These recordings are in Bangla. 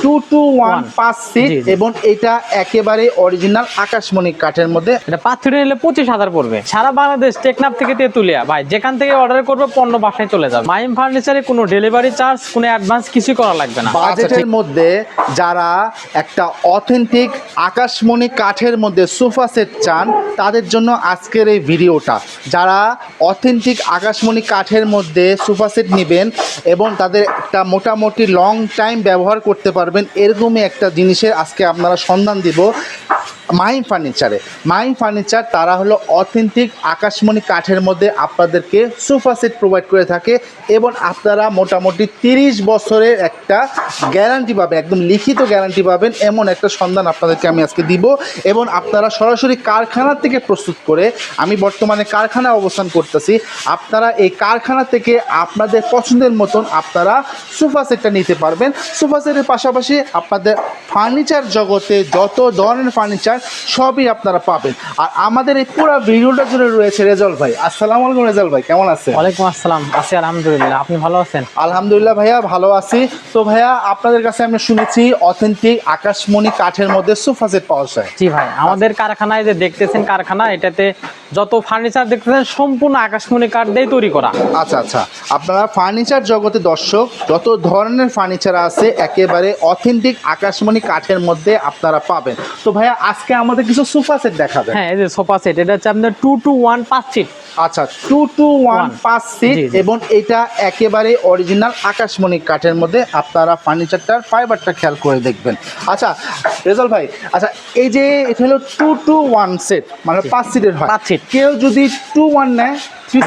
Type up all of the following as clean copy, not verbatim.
2-to-1 5 সিট এবং এটা একেবারে অরিজিনাল আকাশমণি কাঠের মধ্যে। এটা 5 সিটে নিলে 25,000 পড়বে। সারা বাংলাদেশ টেকনাফ থেকে তেতুলিয়া ভাই যেখান থেকে অর্ডার করবে পণ্য বাসায় চলে যাবে। মাইম ফার্নিচারে কোনো ডেলিভারি চার্জ, কোনো অ্যাডভান্স কিছু করা লাগবে না। বাজেটের মধ্যে যারা একটা অথেন্টিক আকাশমণি কাঠের মধ্যে সোফা সেট চান তাদের জন্য আজকের এই ভিডিওটা। যারা অথেন্টিক আকাশমণি কাঠের মধ্যে সোফা সেট নেবেন এবং তাদের একটা মোটামুটি লং টাইম ব্যবহার করতে পারবেন এরকমই একটা জিনিসের আজকে আপনারা সন্ধান দিব মাইম ফার্নিচারে। মাইম ফার্নিচার তারা হলো অথেন্টিক আকাশমণি কাঠের মধ্যে আপনাদেরকে সোফা সেট প্রোভাইড করে থাকে এবং আপনারা মোটামুটি 30 বছরের একটা গ্যারান্টি পাবেন, একদম লিখিত গ্যারান্টি পাবেন এমন একটা সন্ধান আপনাদেরকে আমি আজকে দিব। এবং আপনারা সরাসরি কারখানা থেকে প্রস্তুত করে, আমি বর্তমানে কারখানায় অবস্থান করতেছি, আপনারা এই কারখানা থেকে আপনাদের পছন্দের মতন আপনারা সোফা সেটটা নিতে পারবেন। সোফা সেটের পাশাপাশি আপনাদের ফার্নিচার জগতে যত ধরনের ফার্নিচার সবই আপনারা পাবেন। আর আমাদের এই পুরো ভিডিওটার জন্য রয়েছে রেজাউল ভাই। আসসালামু আলাইকুম রেজাউল ভাই, কেমন আছেন? ওয়ালাইকুম আসসালাম, আছি আলহামদুলিল্লাহ। আপনি ভালো আছেন? আলহামদুলিল্লাহ ভাইয়া, ভালো আছি। তো ভাইয়া আপনাদের কাছে আমি শুনেছি অথেন্টিক আকাশমণি কাঠের মধ্যে সোফা সেট পাওয়া যায়। জি ভাই, আমাদের কারখানায় যে দেখতেছেন কারখানা, এটাতে যত ফার্নিচার দেখতেছেন সম্পূর্ণ আকাশমণি কাঠ দিয়ে তৈরি করা। আচ্ছা আচ্ছা, আপনারা ফার্নিচার জগতে দর্শক যত ধরনের ফার্নিচার আছে একেবারে অথেন্টিক আকাশমণি কাঠের মধ্যে আপনারা পাবেন। তো ভাইয়া আজকে আমাদের কিছু সোফা সেট দেখাবেন। হ্যাঁ, এই যে সোফা সেট, এটা হচ্ছে আপনার 2-to-1 5 সিট। আচ্ছা, 2-to-1 5 সিট এবং এটা একেবারে অরিজিনাল আকাশমণি কাঠের মধ্যে। আপনারা ফার্নিচারটার ফাইবারটা খেয়াল করে দেখবেন। আচ্ছা রেজাউল ভাই, আচ্ছা এই যে এটা হলো 2-to-1 সেট, মানে 5 সিটের হয়। 5 সিট। কেউ যদি 2-1 নেয়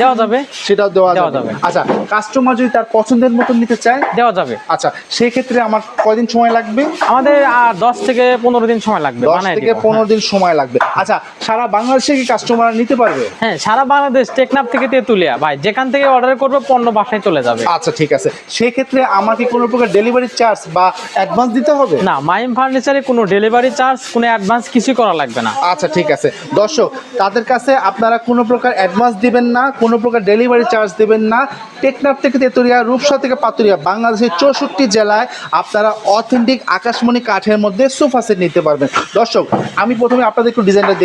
দেওয়া যাবে, সেটাও দেওয়া যাবে। আচ্ছা, কাস্টমার যদি তার পছন্দের মতো নিতে চায় দেওয়া যাবে। আচ্ছা, সেই ক্ষেত্রে আমার কয়দিন সময় লাগবে? আমাদের 10 থেকে 15 দিন সময় লাগবে। 10 থেকে 15 দিন সময় লাগবে। আচ্ছা, সারা বাংলাদেশে কি কাস্টমার নিতে পারবে? হ্যাঁ, সারা বাংলাদেশ টেকনাফ থেকে তেতুলিয়া ভাই যেখান থেকে অর্ডার করবে পণ্য বাসায় চলে যাবে। আচ্ছা ঠিক আছে, সেই ক্ষেত্রে আমাকে কোনো প্রকার ডেলিভারি চার্জ বা অ্যাডভান্স দিতে হবে? না, মাইম ফার্নিচারে কোনো ডেলিভারি চার্জ, কোনো অ্যাডভান্স কিছু করা লাগবে না। আচ্ছা ঠিক আছে দর্শক, তাদের কাছে আপনারা কোনো প্রকার অ্যাডভান্স দিবেন না, কোনো প্রকার ডেলিভারি চার্জ দেবেন না। টেকনাফ থেকে তেতুলিয়া, রূপসা থেকে পাতুরিয়া, বাংলাদেশের 64 জেলায় আপনারা অথেন্টিক আকাশমণি কাঠের মধ্যে সোফা সেট নিতে পারবেন। দর্শক, আমি প্রথমে আপনাদের একটু ডিজাইনটা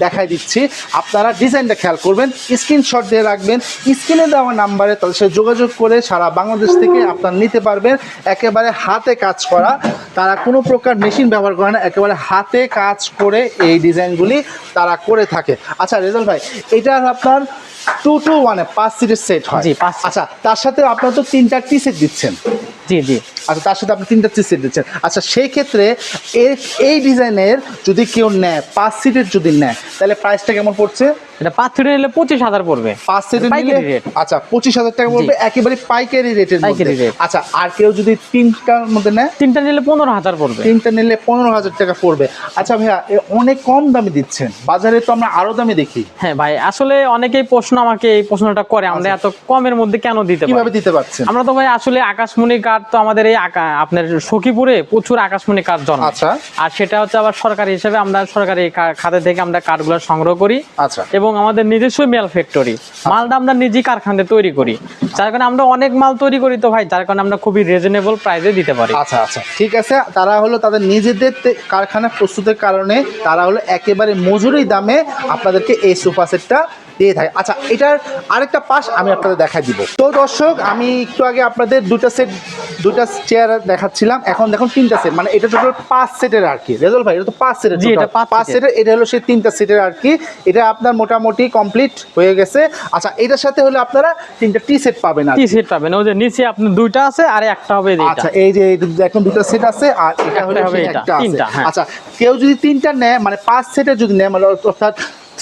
দেখাই দিচ্ছি। আপনারা ডিজাইনটা খেয়াল করবেন, স্ক্রিনশট দিয়ে রাখবেন। স্ক্রিনে দেওয়া নাম্বারে তাদের সাথে যোগাযোগ করে সারা বাংলাদেশ থেকে আপনারা নিতে পারবেন। একেবারে হাতে কাজ করা, তারা কোনো প্রকার মেশিন ব্যবহার করে না, একেবারে হাতে কাজ করে এই ডিজাইনগুলি তারা করে থাকে। আচ্ছা রেজাউল ভাই, এটা আপনার 2-to-1 5 সিটের সেট হয়। জি, 5 সিট। আচ্ছা, তার সাথে আপনারা তো 3টা টি সেট দিচ্ছেন। জি জি। আচ্ছা, তার সাথে আপনি 3টা টি সেট দিচ্ছেন। আচ্ছা, সেই ক্ষেত্রে এই ডিজাইনের যদি কেউ নেয়, 5 সিটের যদি নেয়, তাহলে প্রাইসটা কেমন পড়ছে? এটা 5 সিটে নিলে 25,000 পড়বে। 5 সিটের নিলে পাইকারি রেট। আচ্ছা 25,000 টাকা পড়বে, একেবারে পাইকারি রেটের মধ্যে। পাইকারি রেট। আচ্ছা, আর কেউ যদি 3টার মধ্যে নেয়? 3টা নিলে 15,000 পড়বে। 3টা নিলে 15,000 টাকা পড়বে। আচ্ছা ভাইয়া, অনেক কম দামে দিচ্ছেন, বাজারে তো আমরা আরো দামে দেখি। হ্যাঁ ভাই, আসলে অনেকেই আমাকে এই প্রশ্নটা করে, আমরা এত কমের মধ্যে কেন দিতে পারি? কিভাবে দিতে পারছেন? আমরা তো ভাই আসলে আকাশমণি কাঠ তো আমাদের এই আপনার সখীপুরে প্রচুর আকাশমণি কাঠ জন্ম। আচ্ছা। আর সেটা হচ্ছে আবার সরকারি হিসেবে আমরা সরকারি খাতে থেকে আমরা কাঠগুলো সংগ্রহ করি। আচ্ছা। এবং আমাদের নিজস্ব মেল ফ্যাক্টরি, মালটা আমরা নিজেই কারখানাতে তৈরি করি, যার কারণে আমরা অনেক মাল তৈরি করি। তো ভাই যার কারণে আমরা খুবই রিজনেবল প্রাইসে দিতে পারি। আচ্ছা আচ্ছা ঠিক আছে, তারা হলো তাদের নিজেদের কারখানা প্রস্তুতের কারণে তারা হলো একেবারে মজুরি দামে আপনাদেরকে এই সোফা সেটটা দিয়ে থাকে। আচ্ছা, এটার আরেকটা পাশ আমি আপনাদের দেখাই দিব। তো দর্শক, আমি একটু আগে আপনাদের দুটা চেয়ার দেখাচ্ছিলাম, এখন দেখুন 3টা সেট, মানে এটা টোটাল 5 সেটের আর কি। রেজাউল ভাই, এটা তো 5 সেটের। জি, এটা 5 সেটের। এটা হলো সেই 3টা সেটের আর কি। এটা আপনার মোটামুটি কমপ্লিট হয়ে গেছে। আচ্ছা, এটার সাথে হলে আপনারা 3টা টি সেট পাবেন। আর টি সেট পাবেন, ওই যে নিচে আপনার 2টা আছে আর একটা হবে এইটা। আচ্ছা, এই যে এখন 2টা সেট আছে আর এটা হলো এটা একটা আছে। 3টা। হ্যাঁ। আচ্ছা, কেউ যদি 3টা নেয়, মানে 5 সেটের যদি নেয়, মানে অর্থাৎ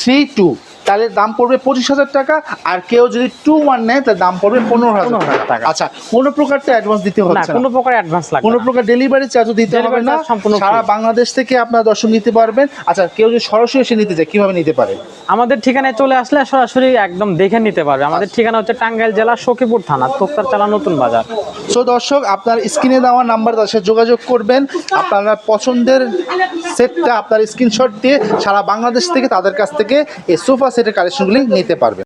3-2, তাহলে দাম পড়বে 25,000 টাকা। আর কেউ যদি 2-1 নেয় তাহলে দাম পড়বে 15,000 টাকা। আচ্ছা, কোনো প্রকার তো অ্যাডভান্স দিতে হচ্ছে না, কোনো প্রকার অ্যাডভান্স লাগবে না, কোনো প্রকার ডেলিভারি চার্জও দিতে হবে না, সারা বাংলাদেশ থেকে আপনারা দর্শক নিতে পারবেন। আচ্ছা, কেউ যদি সরাসরি এসে নিতে চায় কিভাবে নিতে পারে? আমাদের ঠিকানায় চলে আসলে সরাসরি একদম দেখে নিতে পারবে। আমাদের ঠিকানা হচ্ছে টাঙ্গাইল জেলা সখীপুর থানা, তোক্তার চালা, নতুন বাজার। সো দর্শক, আপনার স্ক্রিনে দেওয়া নাম্বার তার সাথে যোগাযোগ করবেন। আপনারা পছন্দের সেটটা আপনার স্ক্রিনশট দিয়ে সারা বাংলাদেশ থেকে তাদের কাছ থেকে এই সোফা সেটের কালেকশনগুলি নিতে পারবেন।